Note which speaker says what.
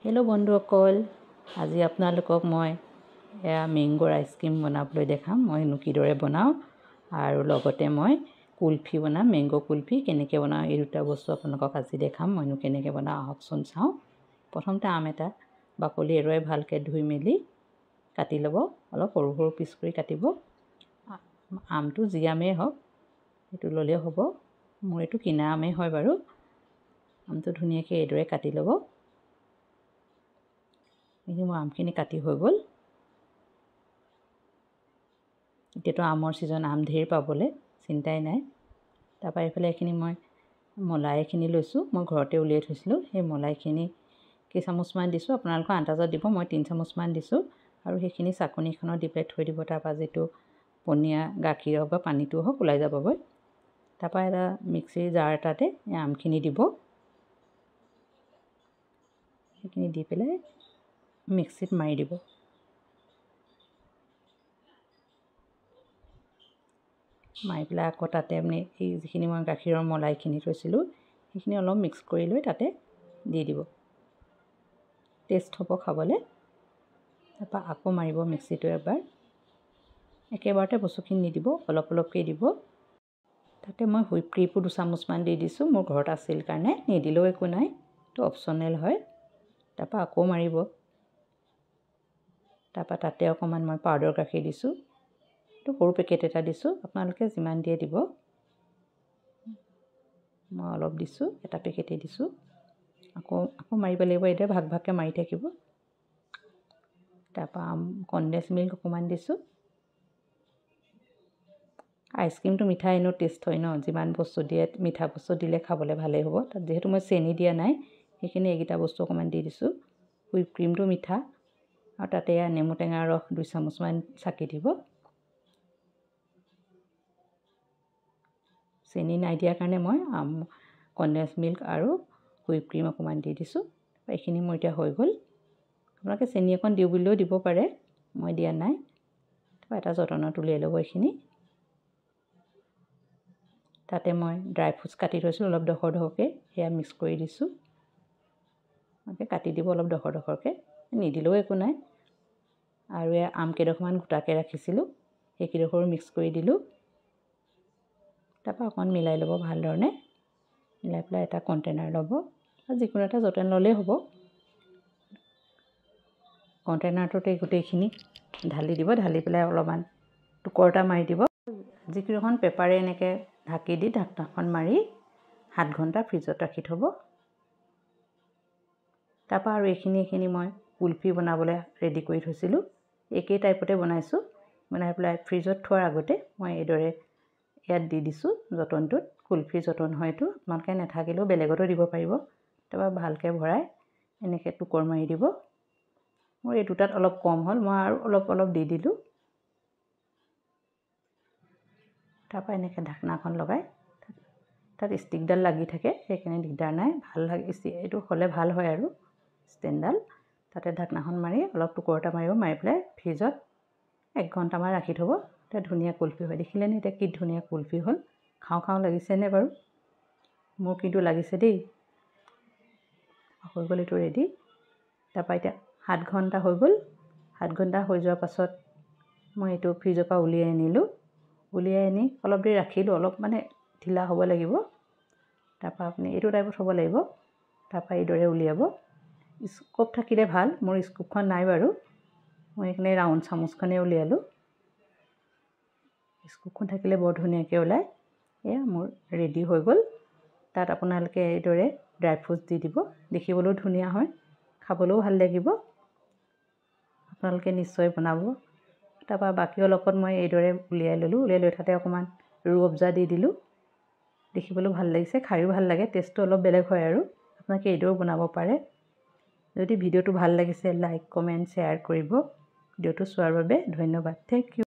Speaker 1: Hello' বন্ধুসকল, আজি আপোনালোকক মই মেংগোৰ আইচক্ৰীম বনাবলৈ দেখাম। মইনো কিদৰে বনাওঁ আৰু লগতে মই কুলফি বনাম। মেংগো কুলফি কেনেকৈ বনাওঁ এই দুটা বস্তু আপোনালোকক আজি দেখাম। মইনো কেনেকৈ বনাওঁ আহকচোন চাওঁ। প্ৰথমতে আম এটা বাকলি এৰুৱাই ভালকৈ ধুই মেলি কাটি ল'ব। অলপ সৰু সৰু পিচ কৰি কাটিব। আমটো যি আমেই হওক সেইটো ল'লেও হ'ব। মোৰ এইটো কিনা আমেই হয় বাৰু। আমটো ধুনীয়াকৈ এইদৰে কাটি ল'ব। মোৰ আমখিনি কাটি হৈ গ'ল। এতিয়াতো আমৰ ছিজন, আম ঢেৰ পাবলৈ চিন্তাই নাই। তাৰপৰা এইফালে এইখিনি মই মলাইখিনি লৈছোঁ। মই ঘৰতে উলিয়াই থৈছিলোঁ। সেই মলাইখিনি কেইচামুচমান দিছোঁ, আপোনালোকৰ আন্দাজত দিব। মই 3 চামুচমান দিছোঁ আৰু সেইখিনি চাকনিখনত দি পেলাই থৈ দিব। তাৰপৰা যিটো পনীয়া গাখীৰ হওক বা পানীটো হওক ওলাই যাবগৈ। তাৰপৰা এটা মিক্সিৰ জাৰ এটাতে আমখিনি দিব। সেইখিনি দি পেলাই মিক্সিত মাৰি দিব। মাৰি পেলাই আকৌ তাতে আপুনি এই যিখিনি মই গাখীৰৰ মলাইখিনি থৈছিলোঁ সেইখিনি অলপ মিক্স কৰি লৈ তাতে দি দিব। টেষ্ট হ'ব খাবলৈ। তাৰপৰা আকৌ মাৰিব মিক্সিটো এবাৰ। একেবাৰতে বস্তুখিনি নিদিব, অলপ অলপকৈ দিব। তাতে মই হুইপ ক্ৰীমো 2 চামুচমান দি দিছোঁ। মোৰ ঘৰত আছিল কাৰণে, নিদিলেও একো নাই, এইটো অপশ্যনেল হয়। তাৰপৰা আকৌ মাৰিব। তাৰপৰা তাতে অকণমান মই পাউডাৰ গাখীৰ দিছোঁ। এইটো সৰু পেকেট এটা দিছোঁ, আপোনালোকে যিমান দিয়ে দিব। মই অলপ দিছোঁ, এটা পেকেটেই দিছোঁ। আকৌ মাৰিব লাগিব। এতিয়া ভাগ ভাগকৈ মাৰি থাকিব। তাৰপৰা কনডেন্স মিল্ক অকণমান দিছোঁ। আইচক্ৰীমটো মিঠা এনেও টেষ্ট হয় ন, যিমান বস্তু দিয়ে মিঠা বস্তু দিলে খাবলৈ ভালেই হ'ব। তাত যিহেতু মই চেনি দিয়া নাই সেইখিনি এইকেইটা বস্তু অকণমান দি দিছোঁ। হুইপ ক্ৰীমটো মিঠা আৰু তাতে নেমু টেঙাৰ ৰস 2 চামুচমান চাকি দিব। চেনি নাই দিয়াৰ কাৰণে মই কনডেন্স মিল্ক আৰু হুইপ ক্ৰীম অকণমান দি দিছোঁ। এইখিনি মোৰ এতিয়া হৈ গ'ল। আপোনালোকে চেনি অকণ দিওঁ বুলিলেও দিব পাৰে, মই দিয়া নাই। তাৰপৰা এটা যতনত উলিয়াই ল'ব এইখিনি। তাতে মই ড্ৰাই ফ্ৰুটছ কাটি থৈছোঁ অলপ ডখৰ ডখৰকৈ, সেয়া মিক্স কৰি দিছোঁ। এনেকৈ কাটি দিব অলপ ডখৰ ডখৰকৈ, নিদিলেও একো নাই। আৰু আম কেইডোখৰমান গোটাকৈ ৰাখিছিলোঁ, সেইকেইডোখৰো মিক্স কৰি দিলোঁ। তাৰপৰা অকণমান মিলাই ল'ব ভালধৰণে। মিলাই পেলাই এটা কণ্টেইনাৰ ল'ব, যিকোনো এটা যতন ল'লেই হ'ব। কণ্টেইনাৰটোতে গোটেইখিনি ঢালি দিব। ঢালি পেলাই অলপমান টুকুৰ এটা মাৰি দিব। যিকোনোখন পেপাৰে এনেকৈ ঢাকি দি ঢাকনাখন মাৰি 7 ঘণ্টা ফ্ৰিজত ৰাখি থ'ব। তাৰপৰা আৰু এইখিনি মই কুলফি বনাবলৈ ৰেডি কৰি থৈছিলোঁ। একেই টাইপতে বনাইছোঁ। বনাই পেলাই ফ্ৰিজত থোৱাৰ আগতে মই এইদৰে ইয়াত দি দিছোঁ যতনটোত। কুলফিৰ যতন হয় এইটো, আপোনালোকে নাথাকিলেও বেলেগতো দিব পাৰিব। তাৰপৰা ভালকৈ ভৰাই এনেকৈ টুকুৰ মাৰি দিব। মোৰ এই দুটাত অলপ কম হ'ল, মই আৰু অলপ দি দিলোঁ। তাৰপৰা এনেকৈ ঢাকনাখন লগাই, তাত ষ্টিকডাল লাগি থাকে সেইকাৰণে দিগদাৰ নাই। ভাল লাগে এইটো হ'লে ভাল হয় আৰু ষ্টেণ্ডডাল। তাতে ঢাকনাখন মাৰি অলপ টুকুৰ এটা মাৰিব। মাৰি পেলাই ফ্ৰিজত 1 ঘণ্টামান ৰাখি থ'ব। তেতিয়া ধুনীয়া কুলফি হয়। দেখিলেনে এতিয়া কি ধুনীয়া কুলফি হ'ল। খাওঁ খাওঁ লাগিছেনে বাৰু? মোৰ কিন্তু লাগিছে দেই। হৈ গ'ল এইটো ৰেডি। তাৰপৰা এতিয়া 7 ঘণ্টা হৈ গ'ল। 7 ঘণ্টা হৈ যোৱাৰ পাছত মই এইটো ফ্ৰিজৰ পৰা উলিয়াই আনিলোঁ। উলিয়াই আনি অলপ দেৰি ৰাখিলোঁ, অলপ মানে ঢিলা হ'ব লাগিব। তাৰপৰা আপুনি এইটো টাইপত হ'ব লাগিব। তাৰপৰা এইদৰে উলিয়াব। স্কুপ থাকিলে ভাল, মোৰ স্কুপখন নাই বাৰু। মই এইখিনি ৰাউণ্ড চামুচখনেই উলিয়ালোঁ। স্কুপখন থাকিলে বৰ ধুনীয়াকৈ ওলায়। এয়া মোৰ ৰেডি হৈ গ'ল। তাত আপোনালোকে এইদৰে ড্ৰাই ফ্ৰুটছ দি দিব। দেখিবলৈও ধুনীয়া হয়, খাবলৈও ভাল লাগিব। আপোনালোকে নিশ্চয় বনাব। তাৰপৰা বাকী অলপত মই এইদৰে উলিয়াই ল'লোঁ। উলিয়াই লৈ তাতে অকণমান ৰুহ-আফজা দি দিলোঁ। দেখিবলৈও ভাল লাগিছে, খায়ো ভাল লাগে। টেষ্টটো অলপ বেলেগ হয় আৰু আপোনালোকে এইদৰেও বনাব পাৰে। যদি ভিডিঅ'টো ভাল লাগিছে লাইক, কমেণ্ট, শ্বেয়াৰ কৰিব। ভিডিঅ'টো চোৱাৰ বাবে ধন্যবাদ। Thank U.